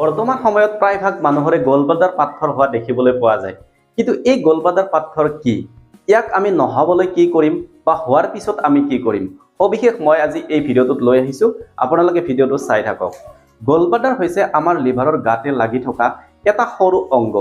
বৰ্তমান সময়ত প্ৰায়ভাগ মানুহৰে গলব্লাডাৰ পাথৰ হোৱা দেখিবলৈ পোৱা যায়। কিন্তু এই গলব্লাডাৰ পাথৰ কি? ইয়াক আমি নহ'বলৈ কি কৰিম বা হোৱাৰ পিছত আমি কি কৰিম? সবিশেষ মই আজি এই ভিডিঅ'টোত লৈ আহিছোঁ, আপোনালোকে ভিডিঅ'টো চাই থাকক। গলব্লাডাৰ হৈছে আমাৰ লিভাৰৰ গাতে লাগি থকা এটা সৰু অংগ,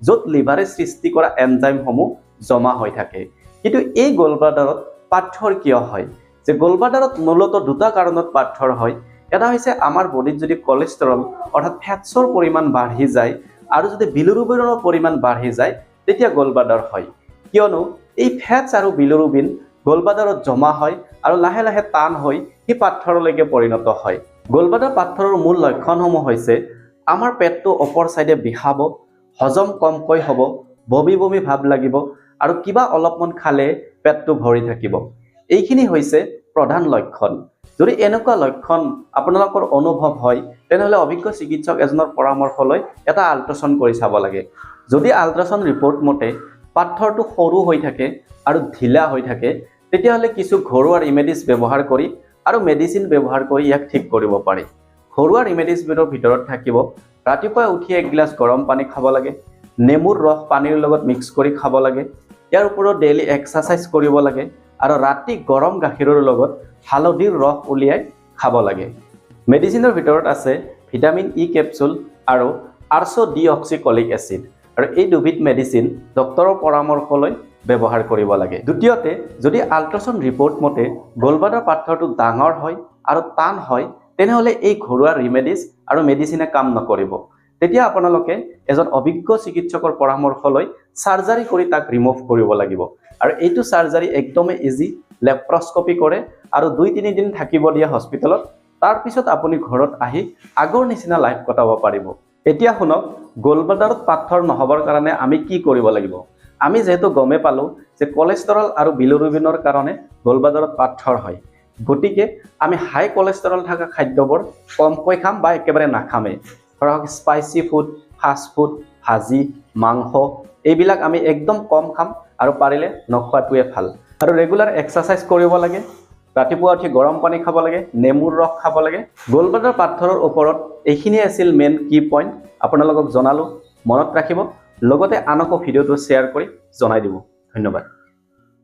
য'ত লিভাৰে সৃষ্টি কৰা এনজাইমসমূহ জমা হৈ থাকে। কিন্তু এই গলব্লাডাৰত পাথৰ কিয় হয়? যে গলব্লাডাৰত মূলতঃ দুটা কাৰণত পাথৰ হয়। এটা হৈছে আমাৰ বডিত যদি কলেষ্ট্ৰল অৰ্থাৎ ফেটছৰ পৰিমাণ বাঢ়ি যায় আৰু যদি বিলিৰুবিনৰ পৰিমাণ বাঢ়ি যায় তেতিয়া গলব্লাডাৰ হয়। কিয়নো এই ফেটছ আৰু বিলিৰুবিন গলব্লাডাৰত জমা হয় আৰু লাহে লাহে টান হৈ সেই পাথৰলৈকে পৰিণত হয়। গলব্লাডাৰ পাথৰৰ মূল লক্ষণসমূহ হৈছে আমাৰ পেটটো ওপৰ চাইডে বিষাব, হজম কমকৈ হ'ব, বমি বমি ভাৱ লাগিব আৰু কিবা অলপমান খালে পেটটো ভৰি থাকিব। এইখিনি হৈছে প্ৰধান লক্ষণ। যদি এনেকুৱা লক্ষণ আপোনালোকৰ অনুভৱ হয় তেনেহ'লে অভিজ্ঞ চিকিৎসক এজনৰ পৰামৰ্শ লৈ এটা আল্ট্ৰাছাউণ্ড কৰি চাব লাগে। যদি আল্ট্ৰাছাউণ্ড ৰিপৰ্ট মতে পাথৰটো সৰু হৈ থাকে আৰু ঢিলা হৈ থাকে তেতিয়াহ'লে কিছু ঘৰুৱা ৰিমেডিজ ব্যৱহাৰ কৰি আৰু মেডিচিন ব্যৱহাৰ কৰি ইয়াক ঠিক কৰিব পাৰি। ঘৰুৱা ৰিমেডিজবোৰৰ ভিতৰত থাকিব ৰাতিপুৱা উঠি এক গিলাচ গৰম পানী খাব লাগে, নেমুৰ ৰস পানীৰ লগত মিক্স কৰি খাব লাগে, ইয়াৰ ওপৰত ডেইলি এক্সাৰচাইজ কৰিব লাগে আৰু ৰাতি গৰম গাখীৰৰ লগত হালধিৰ ৰস উলিয়াই খাব লাগে। মেডিচিনৰ ভিতৰত আছে ভিটামিন ই কেপচুল আৰু আৰ্চডিঅক্সিকলিক এচিড, আৰু এই দুবিধ মেডিচিন ডক্তৰৰ পৰামৰ্শ লৈ ব্যৱহাৰ কৰিব লাগে। দ্বিতীয়তে, যদি আল্ট্ৰাছাউণ্ড ৰিপৰ্ট মতে গলব্লাডাৰ পাথৰটো ডাঙৰ হয় আৰু টান হয় তেনেহ'লে এই ঘৰুৱা ৰিমেডিজ আৰু মেডিচিনে কাম নকৰিব। তেতিয়া আপোনালোকে এজন অভিজ্ঞ চিকিৎসকৰ পৰামৰ্শ লৈ চাৰ্জাৰী কৰি তাক ৰিমুভ কৰিব লাগিব। আৰু এইটো চাৰ্জাৰী একদমেই ইজি, লেপ্ৰস্কপি কৰে আৰু 2-3 দিন থাকিব দিয়ে হস্পিটেলত। তাৰপিছত আপুনি ঘৰত আহি আগৰ নিচিনা লাইফ কটাব পাৰিব। এতিয়া শুনক, গলব্লাডাৰত পাথৰ নহ'বৰ কাৰণে আমি কি কৰিব লাগিব। আমি যিহেতু গমে পালোঁ যে কলেষ্ট্ৰল আৰু বিলিৰুবিনৰ কাৰণে গলব্লাডাৰত পাথৰ হয়, গতিকে আমি হাই কলেষ্ট্ৰল থকা খাদ্যবোৰ কমকৈ খাম বা একেবাৰে নাখামেই। ধৰক স্পাইচি ফুড, ফাষ্ট ফুড, ভাজি, মাংস এইবিলাক আমি একদম কম খাম আৰু পাৰিলে নোখোৱাটোৱে ভাল। আৰু ৰেগুলাৰ এক্সাৰচাইজ কৰিব লাগে, ৰাতিপুৱা উঠি গৰম পানী খাব লাগে, নেমুৰ ৰস খাব লাগে। গলব্লাডাৰ পাথৰৰ ওপৰত এইখিনিয়ে আছিল মেইন কি পইণ্ট। আপোনালোকক জনালোঁ, মনত ৰাখিব, লগতে আনকো ভিডিঅ'টো শ্বেয়াৰ কৰি জনাই দিব। ধন্যবাদ।